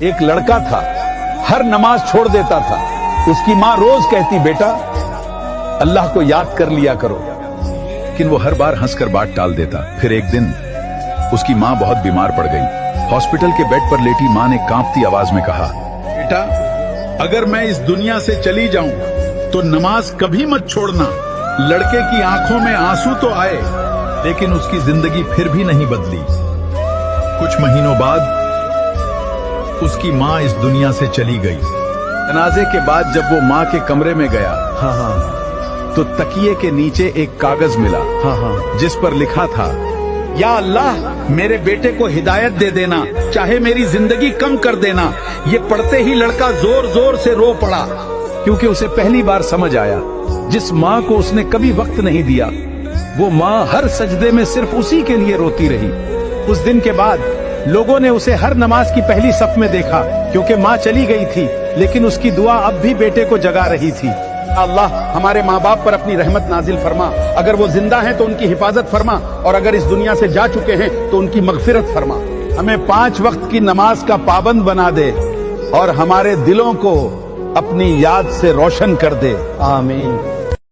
ایک لڑکا تھا، ہر نماز چھوڑ دیتا تھا۔ اس کی ماں روز کہتی، بیٹا اللہ کو یاد کر لیا کرو، لیکن وہ ہر بار ہنس کر بات ٹال دیتا۔ پھر ایک دن اس کی ماں بہت بیمار پڑ گئی۔ ہاسپٹل کے بیڈ پر لیٹی ماں نے کانپتی آواز میں کہا، بیٹا اگر میں اس دنیا سے چلی جاؤں تو نماز کبھی مت چھوڑنا۔ لڑکے کی آنکھوں میں آنسو تو آئے، لیکن اس کی زندگی پھر بھی نہیں بدلی۔ کچھ مہینوں بعد اس کی ماں اس دنیا سے چلی گئی۔ جنازے کے بعد جب وہ ماں کے کمرے میں گیا تو تکیے کے نیچے ایک کاغذ ملا جس پر لکھا تھا، یا اللہ میرے بیٹے کو ہدایت دے دینا، چاہے میری زندگی کم کر دینا۔ یہ پڑھتے ہی لڑکا زور زور سے رو پڑا، کیونکہ اسے پہلی بار سمجھ آیا جس ماں کو اس نے کبھی وقت نہیں دیا، وہ ماں ہر سجدے میں صرف اسی کے لیے روتی رہی۔ اس دن کے بعد لوگوں نے اسے ہر نماز کی پہلی صف میں دیکھا، کیونکہ ماں چلی گئی تھی لیکن اس کی دعا اب بھی بیٹے کو جگا رہی تھی۔ اللہ ہمارے ماں باپ پر اپنی رحمت نازل فرما، اگر وہ زندہ ہیں تو ان کی حفاظت فرما، اور اگر اس دنیا سے جا چکے ہیں تو ان کی مغفرت فرما۔ ہمیں 5 وقت کی نماز کا پابند بنا دے اور ہمارے دلوں کو اپنی یاد سے روشن کر دے، آمین۔